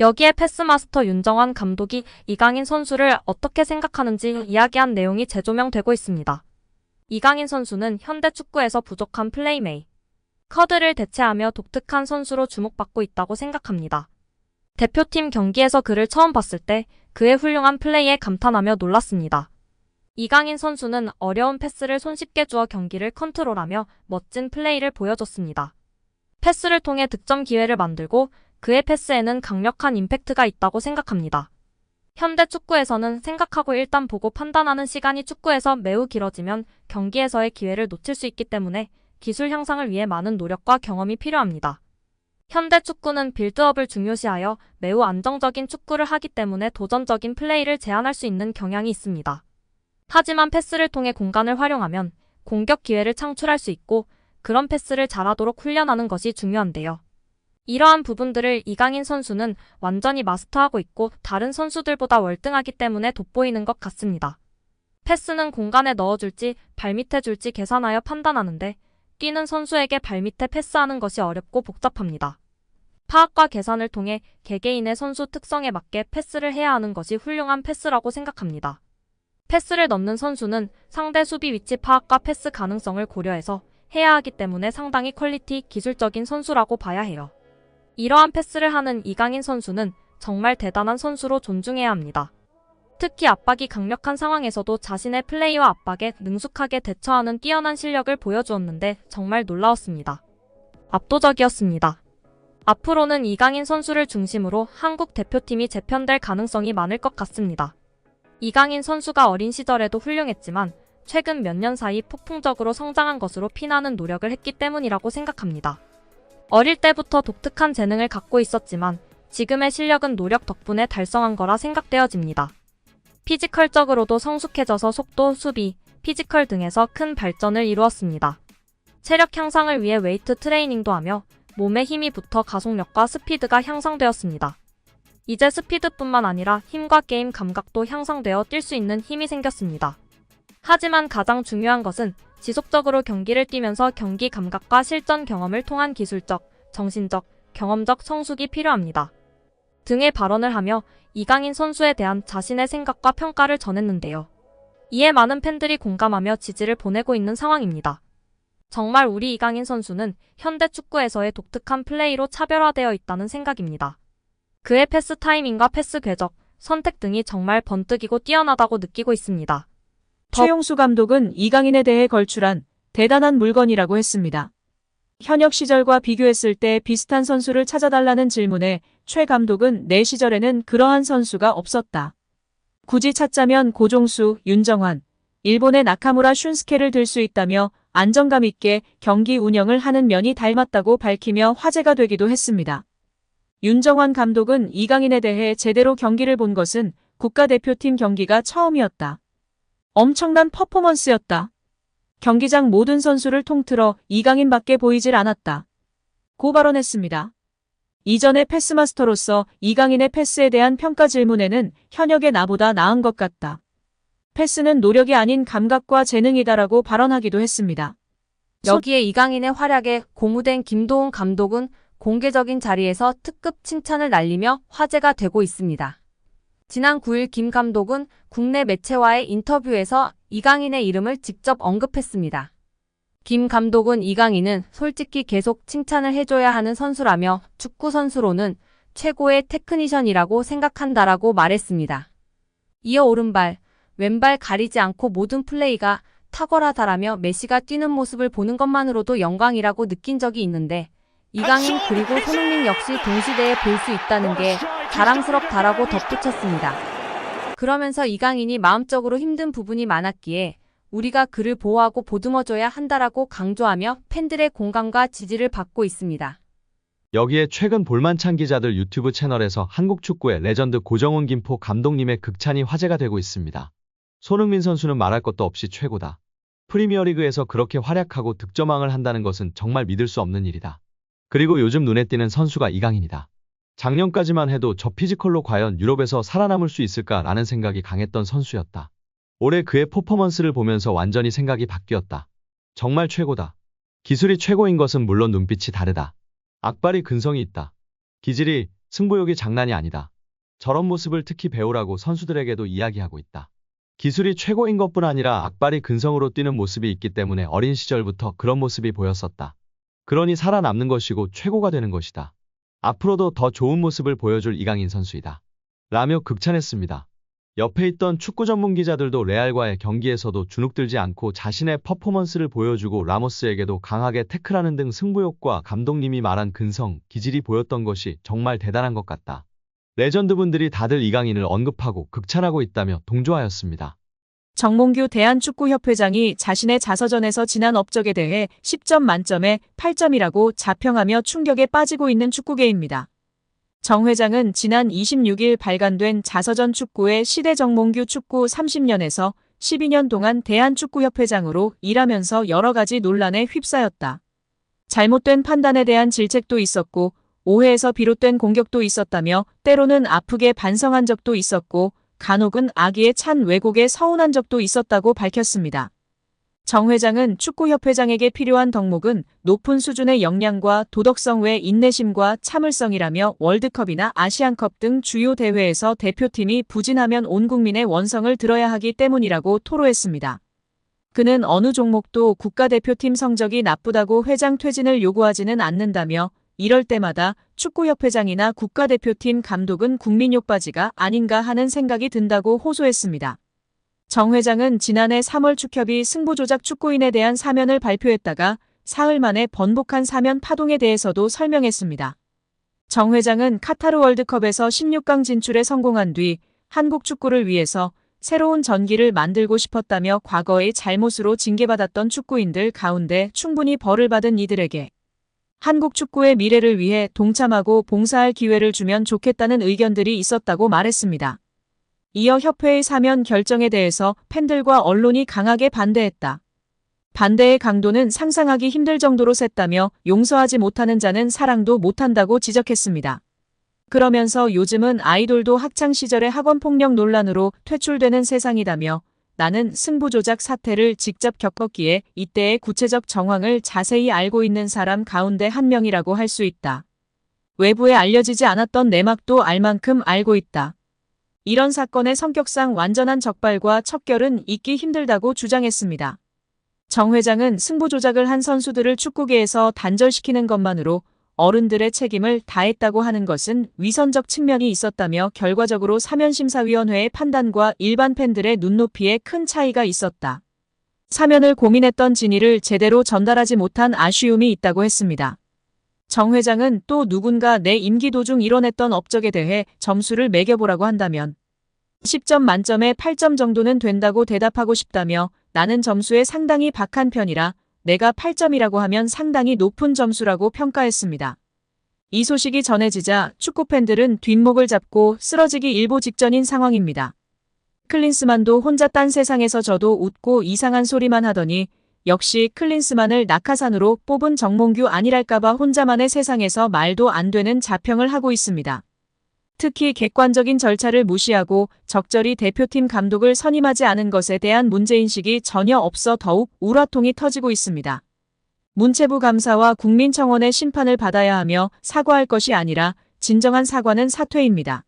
여기에 패스마스터 윤정환 감독이 이강인 선수를 어떻게 생각하는지 이야기한 내용이 재조명되고 있습니다. 이강인 선수는 현대 축구에서 부족한 플레이메이 커드를 대체하며 독특한 선수로 주목받고 있다고 생각합니다. 대표팀 경기에서 그를 처음 봤을 때 그의 훌륭한 플레이에 감탄하며 놀랐습니다. 이강인 선수는 어려운 패스를 손쉽게 주어 경기를 컨트롤하며 멋진 플레이를 보여줬습니다. 패스를 통해 득점 기회를 만들고 그의 패스에는 강력한 임팩트가 있다고 생각합니다. 현대 축구에서는 생각하고 일단 보고 판단하는 시간이 축구에서 매우 길어지면 경기에서의 기회를 놓칠 수 있기 때문에 기술 향상을 위해 많은 노력과 경험이 필요합니다. 현대 축구는 빌드업을 중요시하여 매우 안정적인 축구를 하기 때문에 도전적인 플레이를 제한할 수 있는 경향이 있습니다. 하지만 패스를 통해 공간을 활용하면 공격 기회를 창출할 수 있고 그런 패스를 잘하도록 훈련하는 것이 중요한데요. 이러한 부분들을 이강인 선수는 완전히 마스터하고 있고 다른 선수들보다 월등하기 때문에 돋보이는 것 같습니다. 패스는 공간에 넣어줄지 발밑에 줄지 계산하여 판단하는데 뛰는 선수에게 발밑에 패스하는 것이 어렵고 복잡합니다. 파악과 계산을 통해 개개인의 선수 특성에 맞게 패스를 해야 하는 것이 훌륭한 패스라고 생각합니다. 패스를 넣는 선수는 상대 수비 위치 파악과 패스 가능성을 고려해서 해야 하기 때문에 상당히 퀄리티 기술적인 선수라고 봐야 해요. 이러한 패스를 하는 이강인 선수는 정말 대단한 선수로 존중해야 합니다. 특히 압박이 강력한 상황에서도 자신의 플레이와 압박에 능숙하게 대처하는 뛰어난 실력을 보여주었는데 정말 놀라웠습니다. 압도적이었습니다. 앞으로는 이강인 선수를 중심으로 한국 대표팀이 재편될 가능성이 많을 것 같습니다. 이강인 선수가 어린 시절에도 훌륭했지만 최근 몇 년 사이 폭풍적으로 성장한 것으로 피나는 노력을 했기 때문이라고 생각합니다. 어릴 때부터 독특한 재능을 갖고 있었지만 지금의 실력은 노력 덕분에 달성한 거라 생각되어집니다. 피지컬적으로도 성숙해져서 속도, 수비, 피지컬 등에서 큰 발전을 이루었습니다. 체력 향상을 위해 웨이트 트레이닝도 하며 몸에 힘이 붙어 가속력과 스피드가 향상되었습니다. 이제 스피드뿐만 아니라 힘과 게임 감각도 향상되어 뛸 수 있는 힘이 생겼습니다. 하지만 가장 중요한 것은 지속적으로 경기를 뛰면서 경기 감각과 실전 경험을 통한 기술적, 정신적, 경험적 성숙이 필요합니다. 등의 발언을 하며 이강인 선수에 대한 자신의 생각과 평가를 전했는데요. 이에 많은 팬들이 공감하며 지지를 보내고 있는 상황입니다. 정말 우리 이강인 선수는 현대 축구에서의 독특한 플레이로 차별화되어 있다는 생각입니다. 그의 패스 타이밍과 패스 궤적, 선택 등이 정말 번뜩이고 뛰어나다고 느끼고 있습니다. 최용수 감독은 이강인에 대해 걸출한 대단한 물건이라고 했습니다. 현역 시절과 비교했을 때 비슷한 선수를 찾아달라는 질문에 최 감독은 내 시절에는 그러한 선수가 없었다. 굳이 찾자면 고종수, 윤정환, 일본의 나카무라 슌스케를 들 수 있다며 안정감 있게 경기 운영을 하는 면이 닮았다고 밝히며 화제가 되기도 했습니다. 윤정환 감독은 이강인에 대해 제대로 경기를 본 것은 국가대표팀 경기가 처음이었다. 엄청난 퍼포먼스였다. 경기장 모든 선수를 통틀어 이강인밖에 보이질 않았다. 고 발언했습니다. 이전의 패스마스터로서 이강인의 패스에 대한 평가 질문에는 현역의 나보다 나은 것 같다. 패스는 노력이 아닌 감각과 재능이다라고 발언하기도 했습니다. 여기에 이강인의 활약에 고무된 김도훈 감독은 공개적인 자리에서 특급 칭찬을 날리며 화제가 되고 있습니다. 지난 9일 김 감독은 국내 매체와의 인터뷰에서 이강인의 이름을 직접 언급했습니다. 김 감독은 이강인은 솔직히 계속 칭찬을 해줘야 하는 선수라며 축구 선수로는 최고의 테크니션이라고 생각한다라고 말했습니다. 이어 오른발, 왼발 가리지 않고 모든 플레이가 탁월하다라며 메시가 뛰는 모습을 보는 것만으로도 영광이라고 느낀 적이 있는데 이강인 그리고 손흥민 역시 동시대에 볼 수 있다는 게 자랑스럽다라고 덧붙였습니다. 그러면서 이강인이 마음적으로 힘든 부분이 많았기에 우리가 그를 보호하고 보듬어줘야 한다라고 강조하며 팬들의 공감과 지지를 받고 있습니다. 여기에 최근 볼만찬 기자들 유튜브 채널에서 한국 축구의 레전드 고정훈 김포 감독님의 극찬이 화제가 되고 있습니다. 손흥민 선수는 말할 것도 없이 최고다. 프리미어리그에서 그렇게 활약하고 득점왕을 한다는 것은 정말 믿을 수 없는 일이다. 그리고 요즘 눈에 띄는 선수가 이강인이다. 작년까지만 해도 저 피지컬로 과연 유럽에서 살아남을 수 있을까라는 생각이 강했던 선수였다. 올해 그의 퍼포먼스를 보면서 완전히 생각이 바뀌었다. 정말 최고다. 기술이 최고인 것은 물론 눈빛이 다르다. 악발이 근성이 있다. 기질이 승부욕이 장난이 아니다. 저런 모습을 특히 배우라고 선수들에게도 이야기하고 있다. 기술이 최고인 것뿐 아니라 악발이 근성으로 뛰는 모습이 있기 때문에 어린 시절부터 그런 모습이 보였었다. 그러니 살아남는 것이고 최고가 되는 것이다. 앞으로도 더 좋은 모습을 보여줄 이강인 선수이다. 라며 극찬했습니다. 옆에 있던 축구 전문 기자들도 레알과의 경기에서도 주눅들지 않고 자신의 퍼포먼스를 보여주고 라모스에게도 강하게 태클하는 등 승부욕과 감독님이 말한 근성, 기질이 보였던 것이 정말 대단한 것 같다. 레전드분들이 다들 이강인을 언급하고 극찬하고 있다며 동조하였습니다. 정몽규 대한축구협회장이 자신의 자서전에서 지난 업적에 대해 10점 만점에 8점이라고 자평하며 충격에 빠지고 있는 축구계입니다. 정 회장은 지난 26일 발간된 자서전 축구의 시대 정몽규 축구 30년에서 12년 동안 대한축구협회장으로 일하면서 여러 가지 논란에 휩싸였다. 잘못된 판단에 대한 질책도 있었고 오해에서 비롯된 공격도 있었다며 때로는 아프게 반성한 적도 있었고 간혹은 악의에 찬 왜곡에 서운한 적도 있었다고 밝혔습니다. 정 회장은 축구협회장에게 필요한 덕목은 높은 수준의 역량과 도덕성 외 인내심과 참을성이라며 월드컵이나 아시안컵 등 주요 대회에서 대표팀이 부진하면 온 국민의 원성을 들어야 하기 때문이라고 토로했습니다. 그는 어느 종목도 국가대표팀 성적이 나쁘다고 회장 퇴진을 요구하지는 않는다며 이럴 때마다 축구협회장이나 국가대표팀 감독은 국민욕바지가 아닌가 하는 생각이 든다고 호소했습니다. 정 회장은 지난해 3월 축협이 승부조작 축구인에 대한 사면을 발표했다가 사흘 만에 번복한 사면 파동에 대해서도 설명했습니다. 정 회장은 카타르 월드컵에서 16강 진출에 성공한 뒤 한국 축구를 위해서 새로운 전기를 만들고 싶었다며 과거의 잘못으로 징계받았던 축구인들 가운데 충분히 벌을 받은 이들에게 한국 축구의 미래를 위해 동참하고 봉사할 기회를 주면 좋겠다는 의견들이 있었다고 말했습니다. 이어 협회의 사면 결정에 대해서 팬들과 언론이 강하게 반대했다. 반대의 강도는 상상하기 힘들 정도로 셌다며 용서하지 못하는 자는 사랑도 못한다고 지적했습니다. 그러면서 요즘은 아이돌도 학창시절의 학원폭력 논란으로 퇴출되는 세상이다며 나는 승부조작 사태를 직접 겪었기에 이때의 구체적 정황을 자세히 알고 있는 사람 가운데 한 명이라고 할 수 있다. 외부에 알려지지 않았던 내막도 알 만큼 알고 있다. 이런 사건의 성격상 완전한 적발과 척결은 있기 힘들다고 주장했습니다. 정 회장은 승부조작을 한 선수들을 축구계에서 단절시키는 것만으로 어른들의 책임을 다했다고 하는 것은 위선적 측면이 있었다며 결과적으로 사면심사위원회의 판단과 일반 팬들의 눈높이에 큰 차이가 있었다. 사면을 고민했던 진위를 제대로 전달하지 못한 아쉬움이 있다고 했습니다. 정 회장은 또 누군가 내 임기 도중 이뤄냈던 업적에 대해 점수를 매겨보라고 한다면 10점 만점에 8점 정도는 된다고 대답하고 싶다며 나는 점수에 상당히 박한 편이라 내가 8점이라고 하면 상당히 높은 점수라고 평가했습니다. 이 소식이 전해지자 축구팬들은 뒷목을 잡고 쓰러지기 일보 직전인 상황입니다. 클린스만도 혼자 딴 세상에서 저도 웃고 이상한 소리만 하더니 역시 클린스만을 낙하산으로 뽑은 정몽규 아니랄까봐 혼자만의 세상에서 말도 안 되는 자평을 하고 있습니다. 특히 객관적인 절차를 무시하고 적절히 대표팀 감독을 선임하지 않은 것에 대한 문제인식이 전혀 없어 더욱 울화통이 터지고 있습니다. 문체부 감사와 국민청원의 심판을 받아야 하며 사과할 것이 아니라 진정한 사과는 사퇴입니다.